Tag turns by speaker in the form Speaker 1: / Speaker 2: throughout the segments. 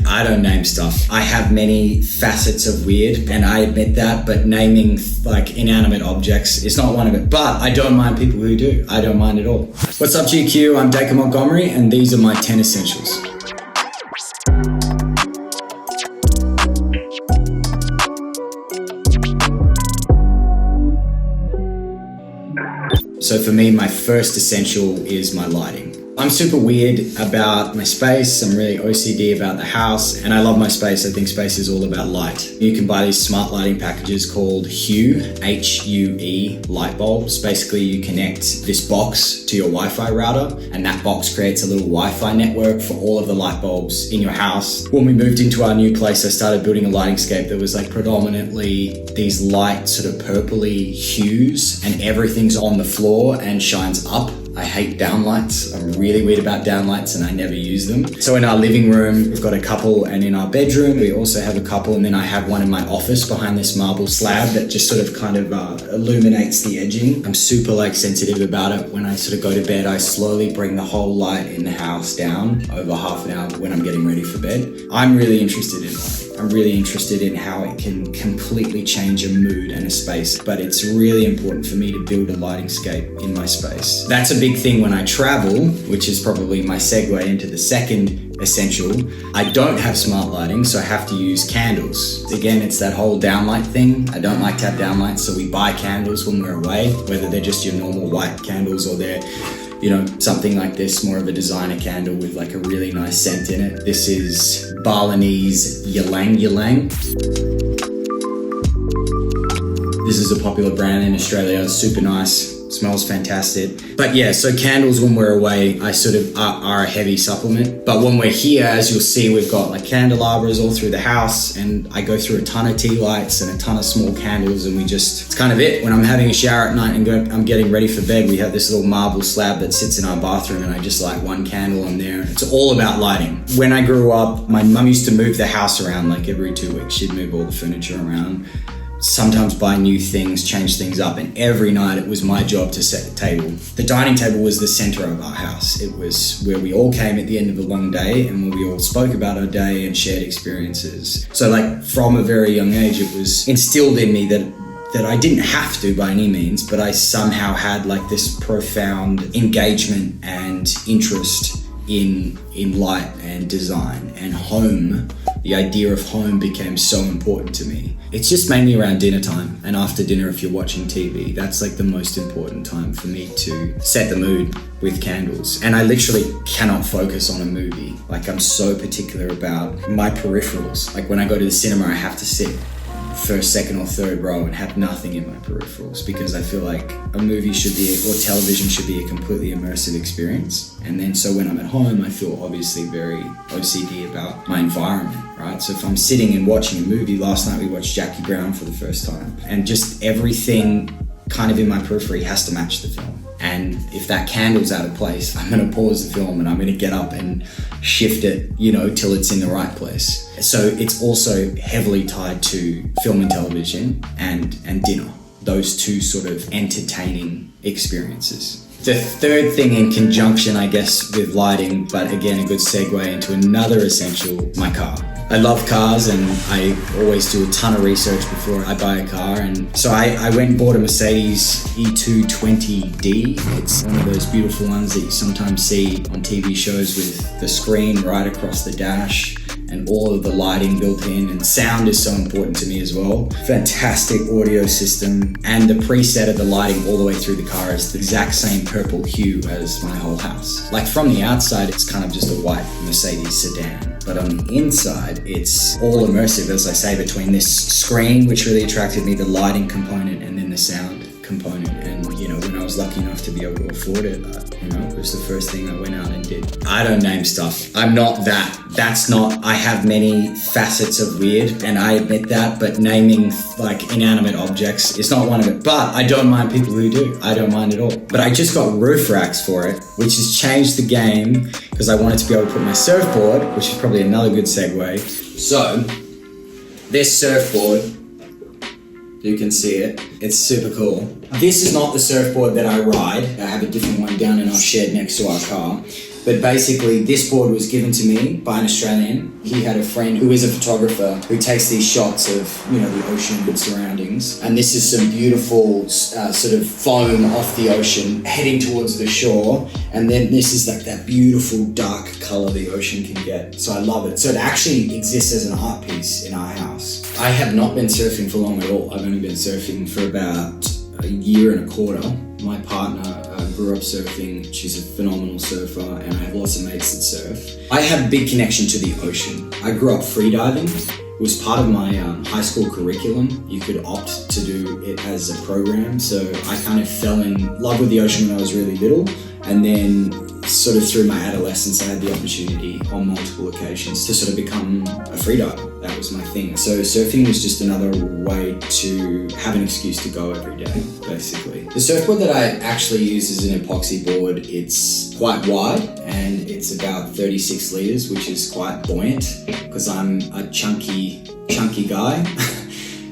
Speaker 1: I don't name stuff. I have many facets of weird, and I admit that, but naming like inanimate objects is not one of it. But I don't mind people who do. I don't mind at all. What's up, GQ? I'm Dacre Montgomery, and these are my 10 essentials. So for me, my first essential is my lighting. I'm super weird about my space. I'm really OCD about the house, and I love my space. I think space is all about light. You can buy these smart lighting packages called Hue, H-U-E light bulbs. Basically, you connect this box to your Wi-Fi router, and that box creates a little Wi-Fi network for all of the light bulbs in your house. When we moved into our new place, I started building a lighting scape that was like predominantly these light sort of purpley hues, and everything's on the floor and shines up. I hate downlights. I'm really weird about downlights and I never use them. So in our living room, we've got a couple, and in our bedroom, we also have a couple, and then I have one in my office behind this marble slab that just sort of kind of illuminates the edging. I'm super sensitive about it. When I sort of go to bed, I slowly bring the whole light in the house down over half an hour when I'm getting ready for bed. I'm really interested in lighting. I'm really interested in how it can completely change a mood and a space, but it's really important for me to build a lighting scape in my space. That's a big thing when I travel, which is probably my segue into the second essential. I don't have smart lighting, so I have to use candles. Again, it's that whole downlight thing. I don't like to have downlights, so we buy candles when we're away, whether they're just your normal white candles or they're something like this, more of a designer candle with like a really nice scent in it. This is Balinese ylang ylang. This is a popular brand in Australia. It's super nice, smells fantastic. But yeah, so candles when we're away, I sort of are a heavy supplement. But when we're here, as you'll see, we've got like candelabras all through the house, and I go through a ton of tea lights and a ton of small candles, and it's kind of it. When I'm having a shower at night and I'm getting ready for bed, we have this little marble slab that sits in our bathroom, and I just light one candle on there. It's all about lighting. When I grew up, my mum used to move the house around like every 2 weeks. She'd move all the furniture around, sometimes buy new things, change things up, and every night it was my job to set the table. The dining table was the center of our house. It was where we all came at the end of a long day, and where we all spoke about our day and shared experiences. So from a very young age, it was instilled in me that I didn't have to by any means, but I somehow had this profound engagement and interest in light and design and home. The idea of home became so important to me. It's just mainly around dinner time, and after dinner if you're watching TV. That's the most important time for me to set the mood with candles. And I literally cannot focus on a movie. I'm so particular about my peripherals. When I go to the cinema, I have to sit first, second or third row and have nothing in my peripherals, because I feel like a movie or television should be a completely immersive experience. And then so when I'm at home, I feel obviously very OCD about my environment, right? So if I'm sitting and watching a movie, last night we watched Jackie Brown for the first time, and just everything kind of in my periphery has to match the film. And if that candle's out of place, I'm going to pause the film and I'm going to get up and shift it, till it's in the right place. So it's also heavily tied to film and television and dinner. Those two sort of entertaining experiences. The third thing in conjunction, I guess, with lighting, but again, a good segue into another essential, my car. I love cars, and I always do a ton of research before I buy a car. And so I went and bought a Mercedes E220D. It's one of those beautiful ones that you sometimes see on TV shows with the screen right across the dash and all of the lighting built in, and sound is so important to me as well. Fantastic audio system, and the preset of the lighting all the way through the car is the exact same purple hue as my whole house. From the outside, it's kind of just a white Mercedes sedan, but on the inside, it's all immersive, as I say, between this screen, which really attracted me, the lighting component, and then the sound component. And when I was lucky enough to be able to afford it, it was the first thing I went out and did. I don't name stuff. I'm not that. I have many facets of weird, and I admit that, but naming inanimate objects is not one of it. But I don't mind people who do. I don't mind at all. But I just got roof racks for it, which has changed the game, because I wanted to be able to put my surfboard, which is probably another good segue. So, this surfboard, you can see it. It's super cool. This is not the surfboard that I ride. I have a different one down in our shed next to our car. But But basically, this board was given to me by an Australian. He had a friend who is a photographer who takes these shots of, the ocean and surroundings. And this is some beautiful sort of foam off the ocean heading towards the shore. And then this is like that beautiful dark color the ocean can get. So I love it. So it actually exists as an art piece in our house. I have not been surfing for long at all. I've only been surfing for about a year and a quarter. My partner grew up surfing. She's a phenomenal surfer, and I have lots of mates that surf. I have a big connection to the ocean. I grew up freediving. It was part of my high school curriculum. You could opt to do it as a program. So I kind of fell in love with the ocean when I was really little. And then sort of through my adolescence, I had the opportunity on multiple occasions to sort of become a freediver. That was my thing. So surfing was just another way to have an excuse to go every day, basically. The surfboard that I actually use is an epoxy board. It's quite wide and it's about 36 liters, which is quite buoyant because I'm a chunky guy.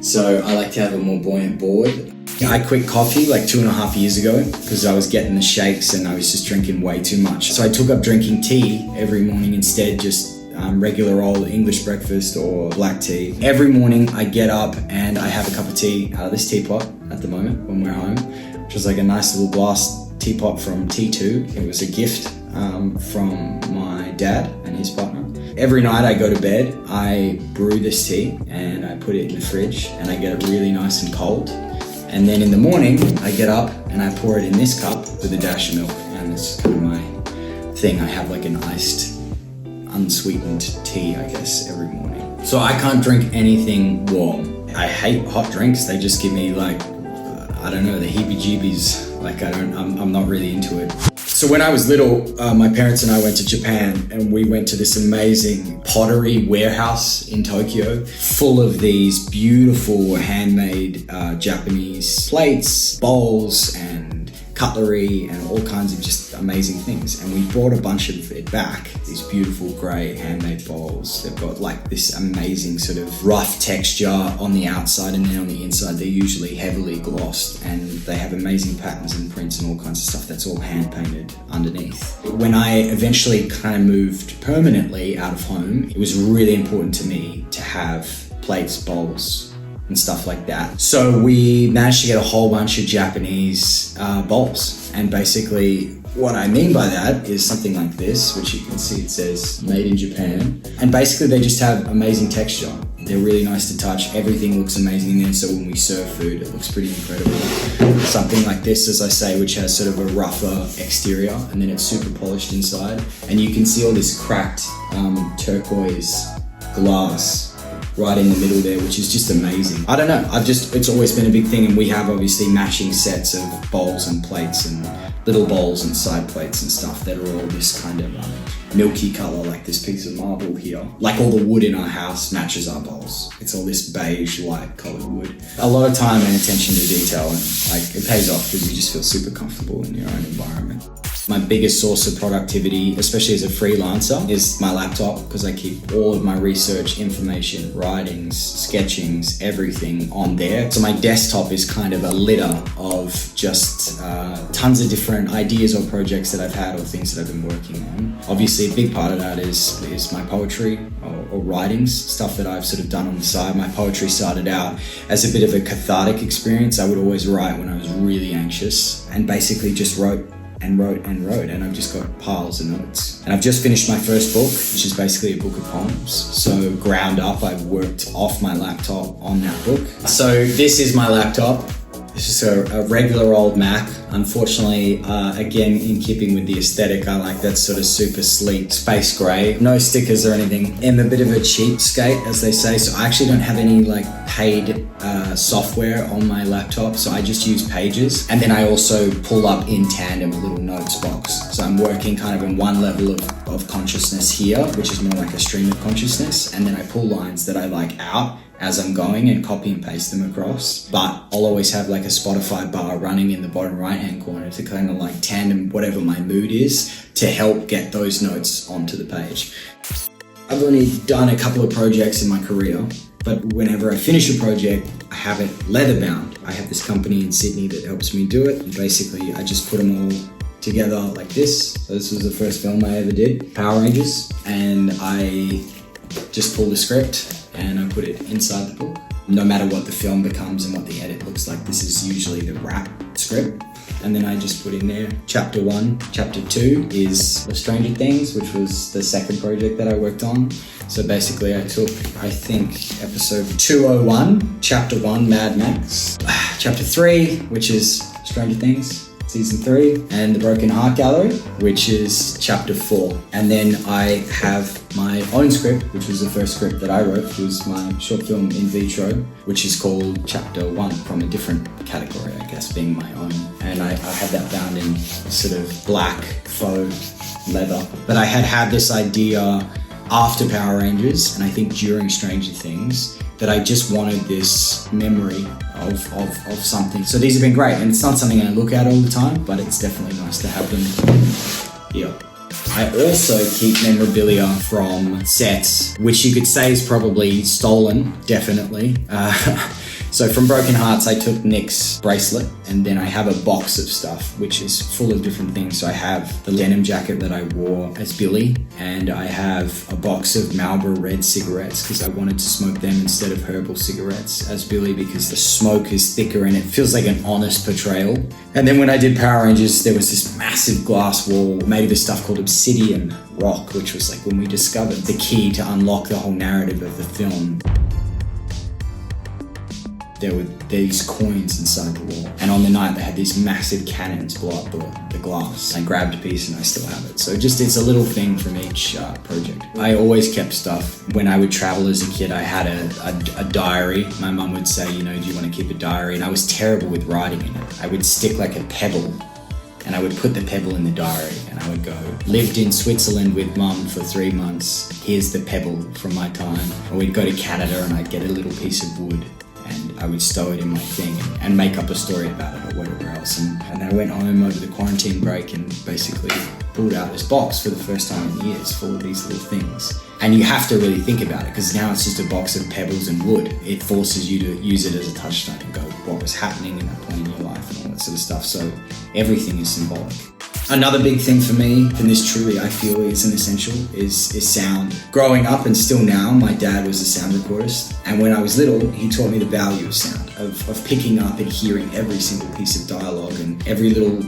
Speaker 1: So I like to have a more buoyant board. I quit coffee like 2.5 years ago because I was getting the shakes and I was just drinking way too much. So I took up drinking tea every morning instead, just regular old English breakfast or black tea. Every morning I get up and I have a cup of tea out of this teapot at the moment when we're home, which was like a nice little glass teapot from T2. It was a gift from my dad and his partner. Every night I go to bed, I brew this tea and I put it in the fridge and I get it really nice and cold. And then in the morning, I get up and I pour it in this cup with a dash of milk. And it's kind of my thing. I have like an iced, unsweetened tea, I guess, every morning. So I can't drink anything warm. I hate hot drinks. They just give me like, I don't know, the heebie-jeebies. Like I'm not really into it. So when I was little, my parents and I went to Japan and we went to this amazing pottery warehouse in Tokyo, full of these beautiful handmade Japanese plates, bowls, and cutlery and all kinds of just amazing things. And we brought a bunch of it back, these beautiful grey handmade bowls. They've got like this amazing sort of rough texture on the outside, and then on the inside they're usually heavily glossed, and they have amazing patterns and prints and all kinds of stuff that's all hand painted underneath. When I eventually kind of moved permanently out of home, it was really important to me to have plates, bowls, and stuff like that. So we managed to get a whole bunch of Japanese bowls. And basically what I mean by that is something like this, which you can see it says made in Japan. And basically they just have amazing texture. They're really nice to touch. Everything looks amazing in there. So when we serve food, it looks pretty incredible. Something like this, as I say, which has sort of a rougher exterior and then it's super polished inside. And you can see all this cracked turquoise glass right in the middle there, which is just amazing. I don't know, it's always been a big thing, and we have obviously matching sets of bowls and plates and little bowls and side plates and stuff that are all this kind of milky color, like this piece of marble here. Like all the wood in our house matches our bowls. It's all this beige, light colored wood. A lot of time and attention to detail, and like it pays off because you just feel super comfortable in your own environment. My biggest source of productivity, especially as a freelancer, is my laptop, because I keep all of my research, information, writings, sketchings, everything on there. So my desktop is kind of a litter of just tons of different ideas or projects that I've had or things that I've been working on. Obviously, a big part of that is my poetry or writings, stuff that I've sort of done on the side. My poetry started out as a bit of a cathartic experience. I would always write when I was really anxious and basically just wrote, and I've just got piles of notes. And I've just finished my first book, which is basically a book of poems. So ground up, I've worked off my laptop on that book. So this is my laptop. It's just a regular old Mac. Unfortunately, again, in keeping with the aesthetic, I like that sort of super sleek space gray. No stickers or anything. I'm a bit of a cheapskate, as they say, so I actually don't have any like paid software on my laptop, so I just use Pages. And then I also pull up in tandem a little notes box. So I'm working kind of in one level of consciousness here, which is more like a stream of consciousness, and then I pull lines that I like out as I'm going and copy and paste them across. But I'll always have like a Spotify bar running in the bottom right hand corner to kind of like tandem whatever my mood is to help get those notes onto the page. I've only done a couple of projects in my career, but whenever I finish a project, I have it leather bound. I have this company in Sydney that helps me do it, and basically I just put them all together like this. So this was the first film I ever did, Power Rangers, and I just pulled a script and I put it inside the book. No matter what the film becomes and what the edit looks like, this is usually the wrap script. And then I just put in there, chapter 1. Chapter 2 is Stranger Things, which was the second project that I worked on. So basically I took, I think, episode 201, chapter 1, Mad Max. Chapter 3, which is Stranger Things, season 3, and The Broken Heart Gallery, which is chapter 4. And then I have my own script, which was the first script that I wrote. It was my short film In Vitro, which is called chapter 1, from a different category, I guess, being my own. And I had that bound in sort of black faux leather. But I had this idea after Power Rangers, and I think during Stranger Things, that I just wanted this memory of something. So these have been great, and it's not something I look at all the time, but it's definitely nice to have them here. I also keep memorabilia from sets, which you could say is probably stolen, definitely. So from Broken Hearts, I took Nick's bracelet, and then I have a box of stuff, which is full of different things. So I have the denim jacket that I wore as Billy, and I have a box of Marlboro Red cigarettes, because I wanted to smoke them instead of herbal cigarettes as Billy, because the smoke is thicker and it feels like an honest portrayal. And then when I did Power Rangers, there was this massive glass wall made of this stuff called obsidian rock, which was like when we discovered the key to unlock the whole narrative of the film. There were these coins inside the wall, and on the night they had these massive cannons blow up the glass. I grabbed a piece and I still have it. So it's a little thing from each project. I always kept stuff. When I would travel as a kid, I had a diary. My mum would say, do you want to keep a diary? And I was terrible with writing in it. I would stick like a pebble, and I would put the pebble in the diary, and I would go, lived in Switzerland with mum for 3 months. Here's the pebble from my time. Or we'd go to Canada and I'd get a little piece of wood, and I would stow it in my thing and make up a story about it or whatever else. And then I went home over the quarantine break and basically pulled out this box for the first time in years full of these little things. And you have to really think about it, because now it's just a box of pebbles and wood. It forces you to use it as a touchstone and go, what was happening in that point in your life and all that sort of stuff. So everything is symbolic. Another big thing for me, and this truly I feel is an essential, is sound. Growing up, and still now, my dad was a sound recordist, and when I was little, he taught me the value of sound, of picking up and hearing every single piece of dialogue and every little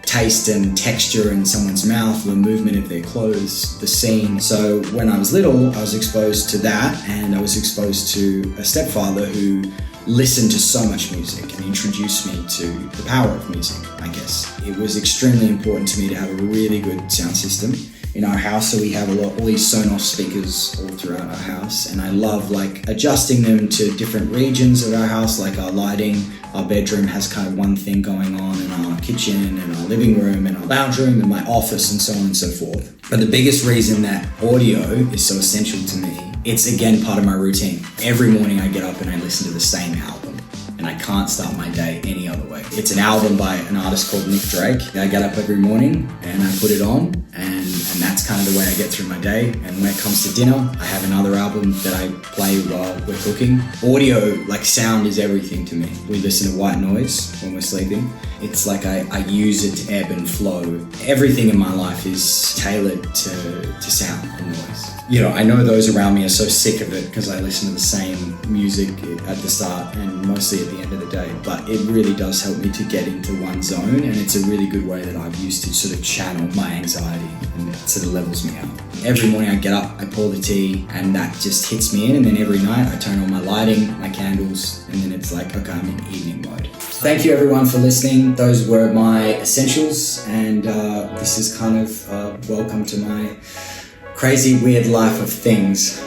Speaker 1: taste and texture in someone's mouth, the movement of their clothes, the scene. So when I was little, I was exposed to that, and I was exposed to a stepfather who listened to so much music and introduced me to the power of music, I guess. It was extremely important to me to have a really good sound system in our house. So we have all these Sonos speakers all throughout our house, and I love adjusting them to different regions of our house, like our lighting. Our bedroom has kind of one thing going on, and our kitchen and our living room and our lounge room and my office and so on and so forth. But the biggest reason that audio is so essential to me, it's again part of my routine. Every morning I get up and I listen to the same album, and I can't start my day any other way. It's an album by an artist called Nick Drake. I get up every morning and I put it on, and that's kind of the way I get through my day. And when it comes to dinner, I have another album that I play while we're cooking. Audio, sound, is everything to me. We listen to white noise when we're sleeping. It's like I use it to ebb and flow. Everything in my life is tailored to sound and noise. I know those around me are so sick of it because I listen to the same music at the start and mostly at the end of the day, but it really does help me to get into one zone, and it's a really good way that I've used to sort of channel my anxiety, and it sort of levels me out. Every morning I get up, I pour the tea, and that just hits me in, and then every night I turn on my lighting, my candles, and then it's like, okay, I'm in evening mode. Thank you everyone for listening. Those were my essentials, and this is kind of welcome to my crazy, weird life of things.